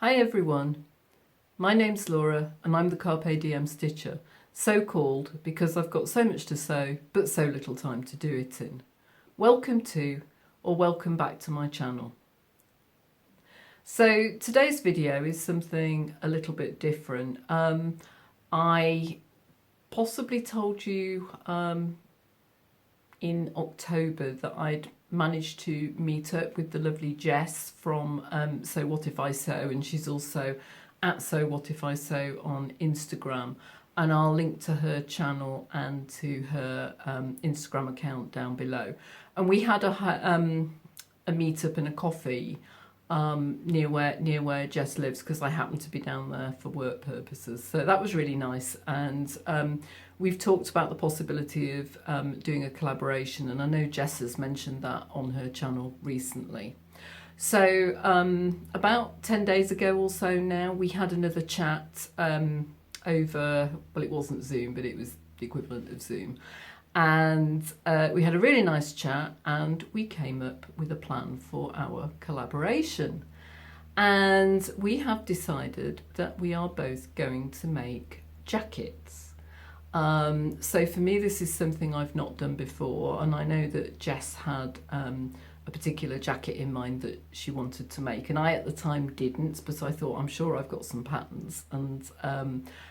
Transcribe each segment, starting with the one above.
Hi everyone, my name's Laura and I'm the Carpe Diem Stitcher, so called because I've got so much to sew but so little time to do it in. Welcome to or welcome back to my channel. So today's video is something a little bit different. I possibly told you in October that I'd managed to meet up with the lovely Jess from So What If I Sew, and she's also at So What If I Sew on Instagram, and I'll link to her channel and to her Instagram account down below. And we had a meet up and a coffee near where Jess lives, because I happened to be down there for work purposes. So that was really nice, and we've talked about the possibility of doing a collaboration, and I know Jess has mentioned that on her channel recently. So about 10 days ago or so now, we had another chat over, well, it wasn't Zoom, but it was the equivalent of Zoom. And we had a really nice chat, and we came up with a plan for our collaboration. And we have decided that we are both going to make jackets. So for me, this is something I've not done before, and I know that Jess had a particular jacket in mind that she wanted to make, and I at the time didn't, but I thought, I'm sure I've got some patterns, and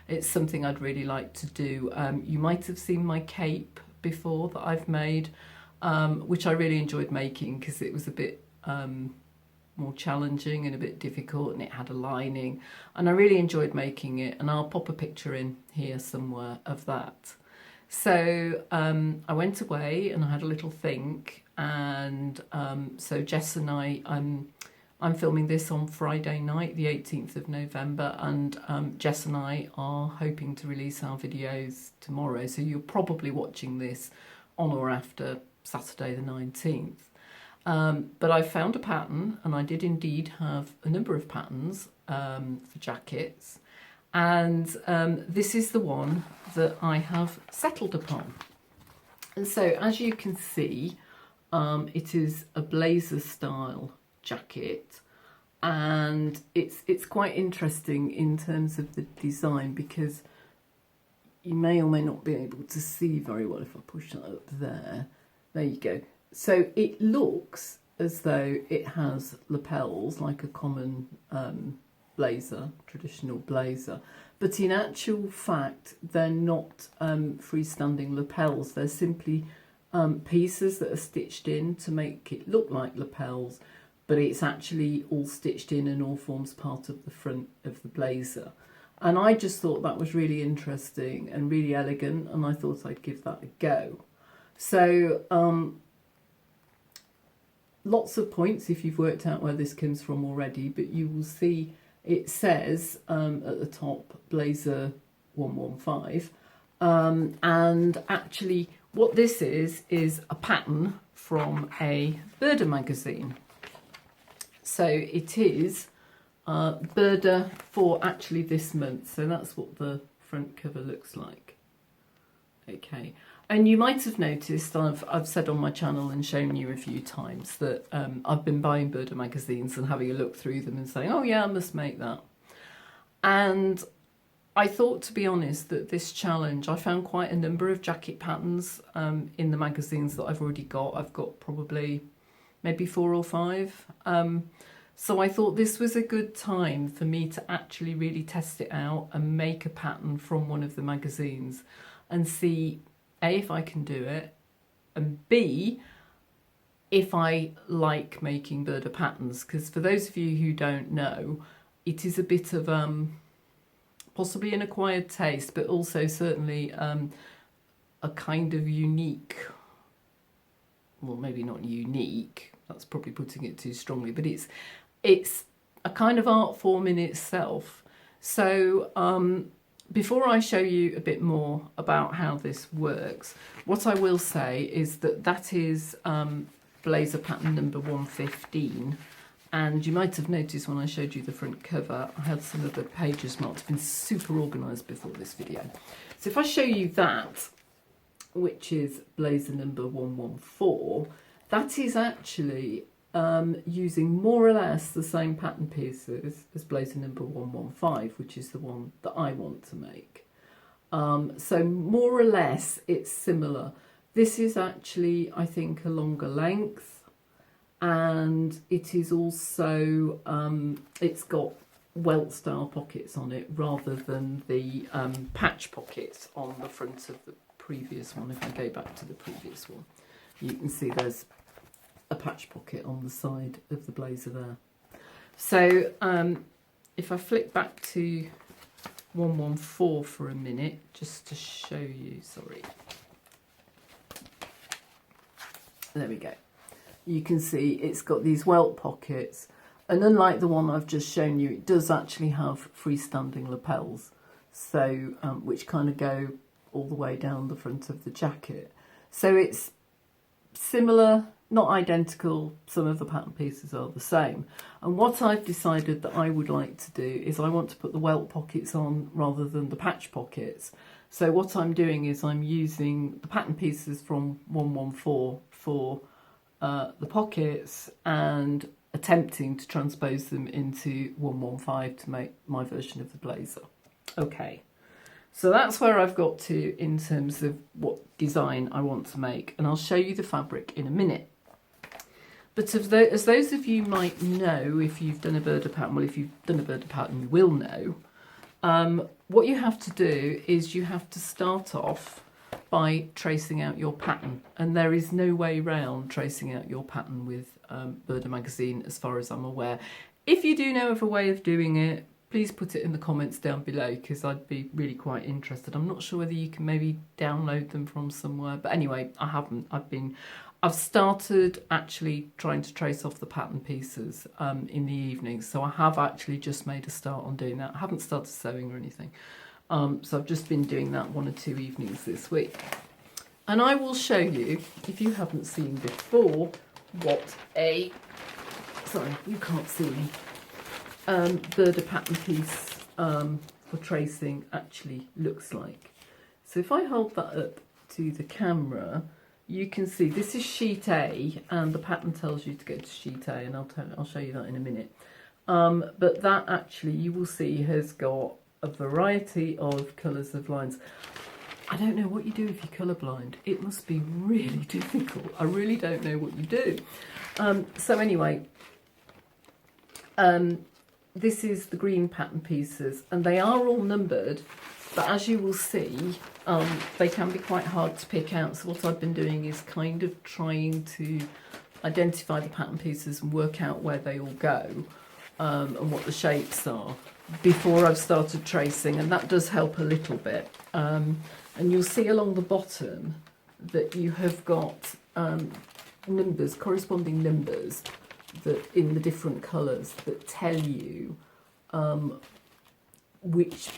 it's something I'd really like to do. You might have seen my cape before that I've made, which I really enjoyed making because it was a bit more challenging and a bit difficult, and it had a lining, and I really enjoyed making it, and I'll pop a picture in here somewhere of that. So I went away and I had a little think, and so Jess and I'm filming this on Friday night, the 18th of November, and Jess and I are hoping to release our videos tomorrow, so you're probably watching this on or after Saturday the 19th. But I found a pattern, and I did indeed have a number of patterns for jackets, and this is the one that I have settled upon. And so as you can see, it is a blazer style jacket, and it's quite interesting in terms of the design, because you may or may not be able to see very well if I push that up there. There you go. So it looks as though it has lapels like a common blazer, traditional blazer, but in actual fact they're not freestanding lapels. They're simply pieces that are stitched in to make it look like lapels, but it's actually all stitched in and all forms part of the front of the blazer. And I just thought that was really interesting and really elegant, and I thought I'd give that a go. So lots of points if you've worked out where this comes from already, but you will see it says at the top blazer 115, and actually what this is a pattern from a Birder magazine. So it is Birder for actually this month, so that's what the front cover looks like. Okay. And you might have noticed, I've said on my channel and shown you a few times that I've been buying Birder magazines and having a look through them and saying, oh yeah, I must make that. And I thought, to be honest, that this challenge, I found quite a number of jacket patterns in the magazines that I've already got. I've got probably maybe 4 or 5. So I thought this was a good time for me to actually really test it out and make a pattern from one of the magazines and see, A, if I can do it, and B, if I like making Birder patterns. Because for those of you who don't know, it is a bit of possibly an acquired taste, but also certainly a kind of unique, well, maybe not unique, that's probably putting it too strongly, but it's a kind of art form in itself. So before I show you a bit more about how this works, what I will say is that that is blazer pattern number 115, and you might have noticed when I showed you the front cover, I had some of the pages marked. I've been super organised before this video. So if I show you that, which is blazer number 114, that is actually using more or less the same pattern pieces as blazer number 115, which is the one that I want to make. So more or less it's similar. This is actually, I think, a longer length, and it is also, it's got welt style pockets on it rather than the patch pockets on the front of the previous one. If I go back to the previous one, you can see there's a patch pocket on the side of the blazer there. So if I flick back to 114 for a minute, just to show you, sorry. There we go. You can see it's got these welt pockets, and unlike the one I've just shown you, it does actually have freestanding lapels, so which kind of go all the way down the front of the jacket. So it's similar, not identical. Some of the pattern pieces are the same. And what I've decided that I would like to do is I want to put the welt pockets on rather than the patch pockets. So what I'm doing is I'm using the pattern pieces from 114 for the pockets and attempting to transpose them into 115 to make my version of the blazer. Okay, so that's where I've got to in terms of what design I want to make, and I'll show you the fabric in a minute. But as those of you might know, if you've done a birder pattern, well, if you've done a birder pattern, you will know, what you have to do is you have to start off by tracing out your pattern, and there is no way round tracing out your pattern with Birder magazine as far as I'm aware. If you do know of a way of doing it, please put it in the comments down below, because I'd be really quite interested. I'm not sure whether you can maybe download them from somewhere, but anyway, I haven't. I've started actually trying to trace off the pattern pieces in the evenings, so I have actually just made a start on doing that. I haven't started sewing or anything, so I've just been doing that 1 or 2 evenings this week. And I will show you, if you haven't seen before, what a, sorry, you can't see me, birder pattern piece for tracing actually looks like. So if I hold that up to the camera, you can see this is sheet A, and the pattern tells you to go to sheet A, and I'll show you that in a minute. But that actually, you will see, has got a variety of colours of lines. I don't know what you do if you're colourblind. It must be really difficult. I really don't know what you do. So anyway, this is the green pattern pieces, and they are all numbered, but as you will see, they can be quite hard to pick out. So what I've been doing is kind of trying to identify the pattern pieces and work out where they all go, and what the shapes are before I've started tracing, and that does help a little bit. And you'll see along the bottom that you have got numbers, corresponding numbers, that in the different colours that tell you which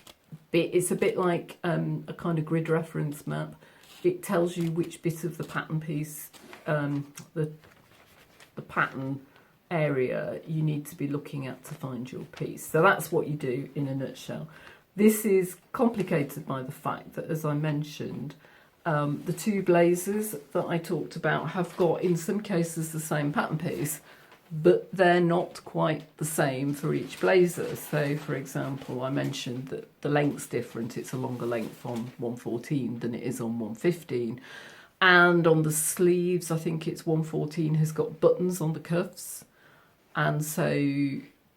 bit. It's a bit like a kind of grid reference map. It tells you which bit of the pattern piece, the pattern area you need to be looking at to find your piece. So that's what you do in a nutshell. This is complicated by the fact that, as I mentioned, the 2 blazers that I talked about have got, in some cases, the same pattern piece, but they're not quite the same for each blazer. So, for example, I mentioned that the length's different. It's a longer length on 114 than it is on 115. And on the sleeves, I think it's 114 has got buttons on the cuffs, and so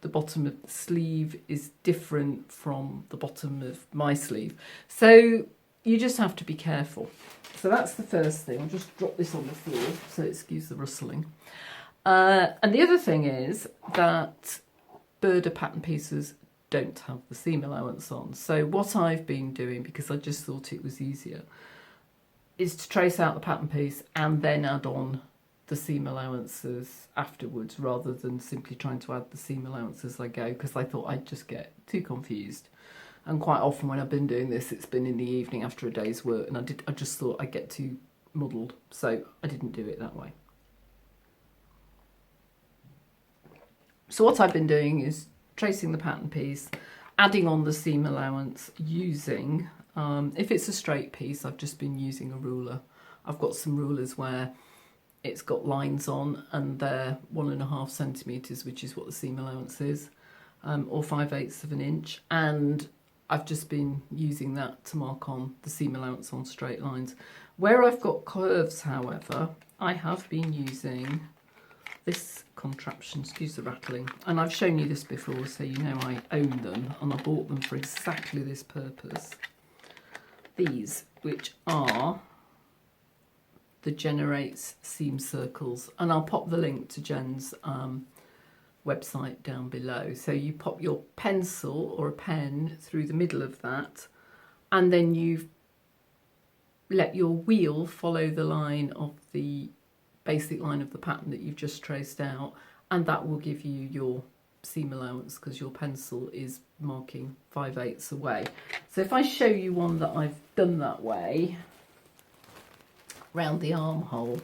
the bottom of the sleeve is different from the bottom of my sleeve. So you just have to be careful. So that's the first thing. I'll just drop this on the floor, so excuse the rustling. And the other thing is that birder pattern pieces don't have the seam allowance on. So what I've been doing, because I just thought it was easier, is to trace out the pattern piece and then add on the seam allowances afterwards, rather than simply trying to add the seam allowance as I go, because I thought I'd just get too confused. And quite often when I've been doing this, it's been in the evening after a day's work, and I just thought I'd get too muddled, so I didn't do it that way. So what I've been doing is tracing the pattern piece, adding on the seam allowance using, if it's a straight piece, I've just been using a ruler. I've got some rulers where it's got lines on, and they're 1.5 centimetres, which is what the seam allowance is, or 5/8 of an inch. And I've just been using that to mark on the seam allowance on straight lines. Where I've got curves, however, I have been using this contraption, excuse the rattling, and I've shown you this before, so you know I own them, and I bought them for exactly this purpose. These, which are the Generates seam circles, and I'll pop the link to Jen's website down below. So you pop your pencil or a pen through the middle of that, and then you let your wheel follow the line of the basic line of the pattern that you've just traced out, and that will give you your seam allowance because your pencil is marking 5/8 away. So if I show you one that I've done that way round the armhole,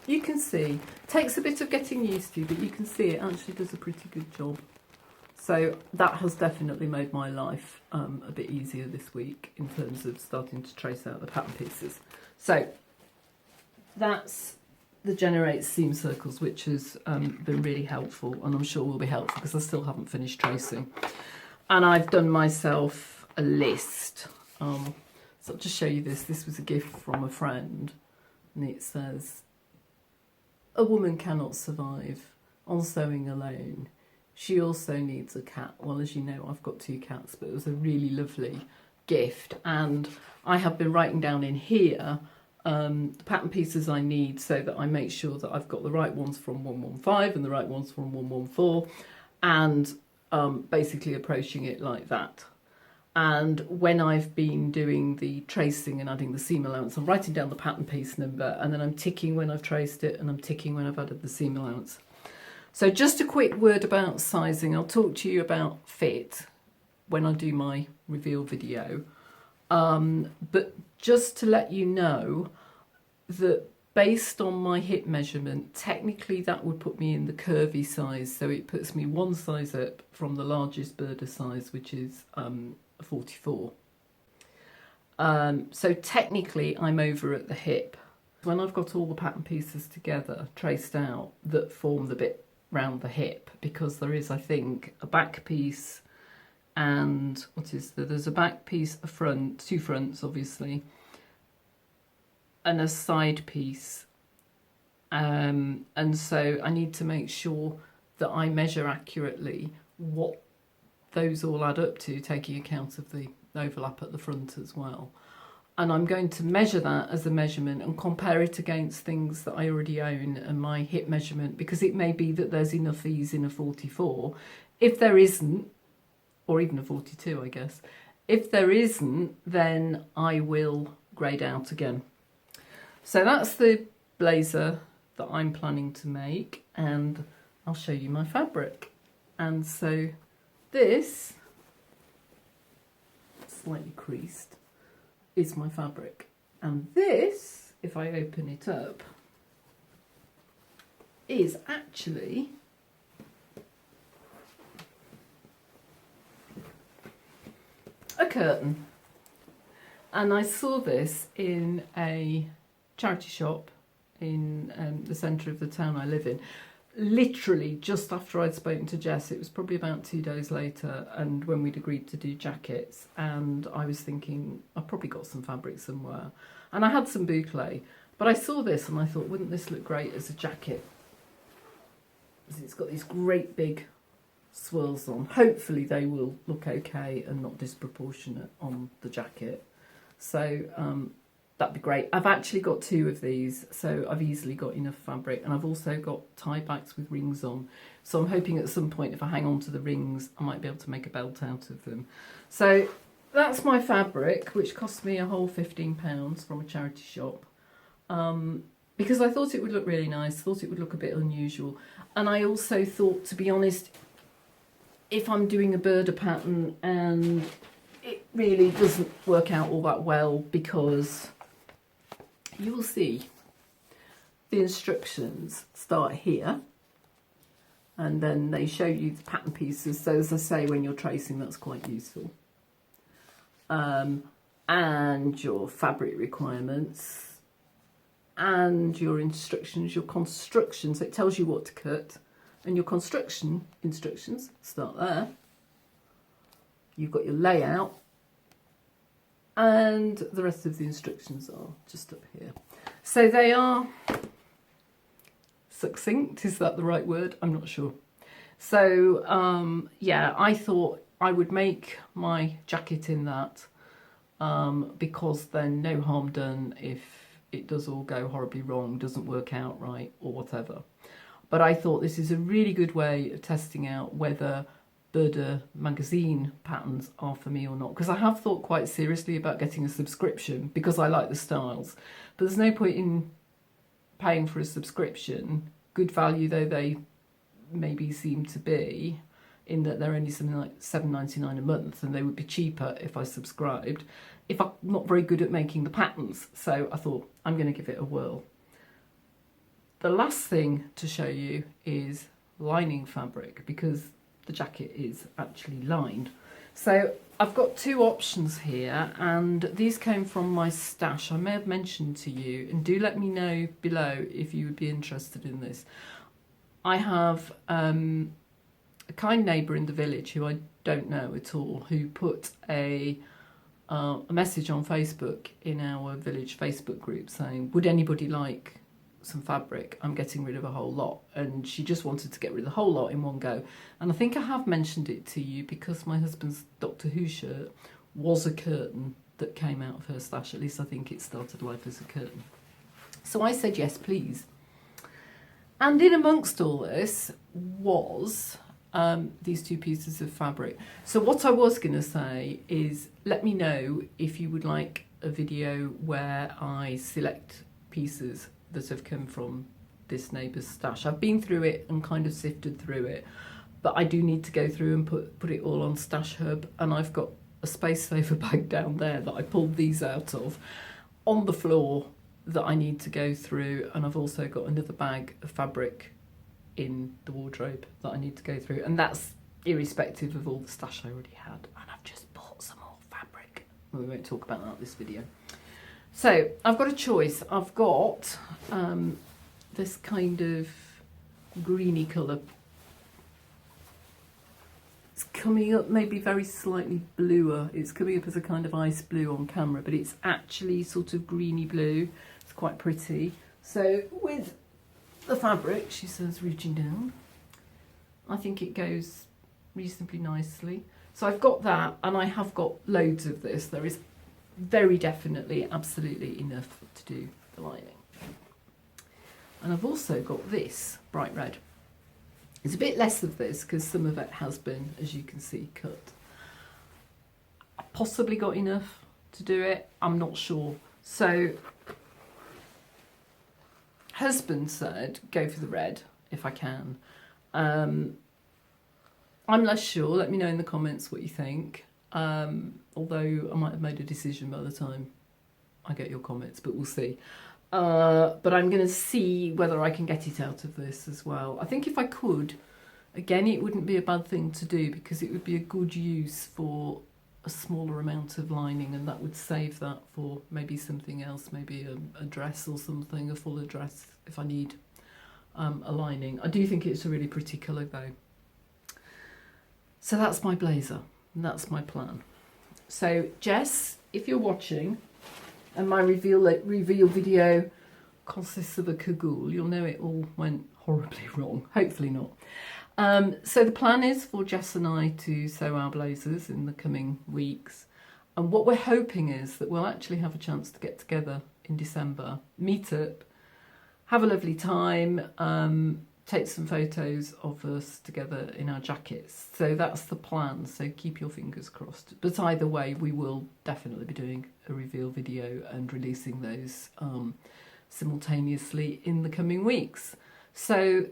you can see, takes a bit of getting used to, but you can see it actually does a pretty good job. So that has definitely made my life a bit easier this week in terms of starting to trace out the pattern pieces. So that's the Generate seam circles, which has been really helpful, and I'm sure will be helpful because I still haven't finished tracing. And I've done myself a list. So I'll just show you this. This was a gift from a friend, and it says, "A woman cannot survive on sewing alone. She also needs a cat." Well, as you know, I've got 2 cats, but it was a really lovely gift. And I have been writing down in here the pattern pieces I need, so that I make sure that I've got the right ones from 115 and the right ones from 114, and basically approaching it like that. And when I've been doing the tracing and adding the seam allowance, I'm writing down the pattern piece number, and then I'm ticking when I've traced it, and I'm ticking when I've added the seam allowance. So just a quick word about sizing. I'll talk to you about fit when I do my reveal video. But just to let you know that based on my hip measurement, technically that would put me in the curvy size. So it puts me 1 size up from the largest birder size, which is a 44. So technically I'm over at the hip. When I've got all the pattern pieces together, traced out, that form the bit round the hip, because there is, I think, a back piece and there's a back piece, a front, 2 fronts obviously, and a side piece, and so I need to make sure that I measure accurately what those all add up to, taking account of the overlap at the front as well. And I'm going to measure that as a measurement and compare it against things that I already own and my hip measurement, because it may be that there's enough ease in a 44. If there isn't, or even a 42, I guess. If there isn't, then I will grade out again. So that's the blazer that I'm planning to make, and I'll show you my fabric. And so this, slightly creased, is my fabric. And this, if I open it up, is actually a curtain. And I saw this in a charity shop in the centre of the town I live in, literally just after I'd spoken to Jess. It was probably about 2 days later, and when we'd agreed to do jackets, and I was thinking I've probably got some fabric somewhere, and I had some boucle, but I saw this and I thought, wouldn't this look great as a jacket? It's got these great big swirls on. Hopefully they will look okay and not disproportionate on the jacket. So that'd be great. I've actually got 2 of these, so I've easily got enough fabric, and I've also got tie backs with rings on. So I'm hoping at some point, if I hang on to the rings, I might be able to make a belt out of them. So that's my fabric, which cost me a whole £15 from a charity shop, because I thought it would look really nice, thought it would look a bit unusual. And I also thought, to be honest, if I'm doing a birder pattern and it really doesn't work out all that well, because you will see the instructions start here and then they show you the pattern pieces. So as I say, when you're tracing, that's quite useful. And your fabric requirements, and your instructions, your construction, so it tells you what to cut, and your construction instructions start there. You've got your layout, and the rest of the instructions are just up here. So they are succinct, is that the right word? I'm not sure. So yeah, I thought I would make my jacket in that because then no harm done if it does all go horribly wrong, doesn't work out right or whatever. But I thought this is a really good way of testing out whether Birder magazine patterns are for me or not, because I have thought quite seriously about getting a subscription because I like the styles, but there's no point in paying for a subscription, good value though they maybe seem to be, in that they're only something like $7.99 a month, and they would be cheaper if I subscribed, if I'm not very good at making the patterns. So I thought I'm going to give it a whirl. The last thing to show you is lining fabric, because the jacket is actually lined. So I've got two options here, and these came from my stash. I may have mentioned to you, and do let me know below if you would be interested in this. I have a kind neighbour in the village who I don't know at all, who put a message on Facebook in our village Facebook group saying, would anybody like some fabric? I'm getting rid of a whole lot. And she just wanted to get rid of the whole lot in one go. And I think I have mentioned it to you because my husband's Doctor Who shirt was a curtain that came out of her stash. At least I think it started life as a curtain. So I said, yes, please. And in amongst all this was these two pieces of fabric. So what I was going to say is, let me know if you would like a video where I select pieces that have come from this neighbour's stash. I've been through it and kind of sifted through it, but I do need to go through and put it all on Stash Hub, and I've got a space saver bag down there that I pulled these out of on the floor that I need to go through, and I've also got another bag of fabric in the wardrobe that I need to go through, and that's irrespective of all the stash I already had, and I've just bought some more fabric. We won't talk about that this video. So I've got a choice. I've got this kind of greeny colour. It's coming up maybe very slightly bluer. It's coming up as a kind of ice blue on camera, but it's actually sort of greeny blue. It's quite pretty. So with the fabric, she says, reaching down, I think it goes reasonably nicely. So I've got that, and I have got loads of this. There is very definitely, absolutely enough to do the lining. And I've also got this bright red. It's a bit less of this because some of it has been, as you can see, cut. I possibly got enough to do it, I'm not sure. So husband said go for the red if I can. I'm less sure. Let me know in the comments what you think. Although I might have made a decision by the time I get your comments, but we'll see. But I'm going to see whether I can get it out of this as well. I think if I could, again, it wouldn't be a bad thing to do because it would be a good use for a smaller amount of lining, and that would save that for maybe something else, maybe a dress or something, a fuller dress if I need a lining. I do think it's a really pretty colour though. So that's my blazer, and that's my plan. So Jess, if you're watching, and my reveal video consists of a cagoule, you'll know it all went horribly wrong. Hopefully not. So the plan is for Jess and I to sew our blazers in the coming weeks. And what we're hoping is that we'll actually have a chance to get together in December, meet up, have a lovely time, take some photos of us together in our jackets. So that's the plan, so keep your fingers crossed. But either way, we will definitely be doing a reveal video and releasing those simultaneously in the coming weeks. So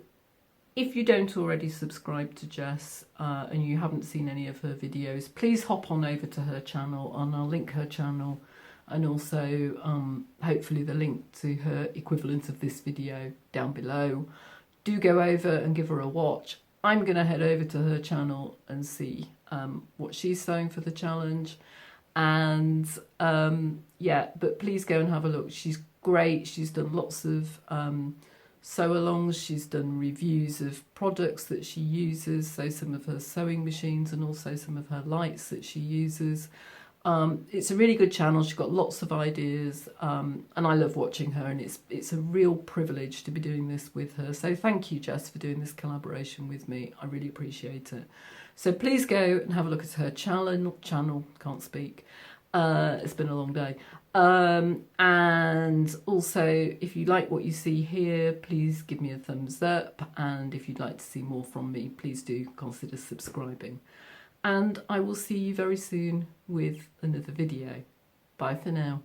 if you don't already subscribe to Jess and you haven't seen any of her videos, please hop on over to her channel, and I'll link her channel and also hopefully the link to her equivalent of this video down below. Do go over and give her a watch. I'm going to head over to her channel and see what she's sewing for the challenge. And yeah, but please go and have a look. She's great. She's done lots of sew-alongs. She's done reviews of products that she uses, so some of her sewing machines and also some of her lights that she uses. It's a really good channel. She's got lots of ideas, and I love watching her, and it's a real privilege to be doing this with her. So thank you, Jess, for doing this collaboration with me. I really appreciate it. So please go and have a look at her channel, can't speak. It's been a long day. And also, if you like what you see here, please give me a thumbs up. And if you'd like to see more from me, please do consider subscribing. And I will see you very soon with another video. Bye for now.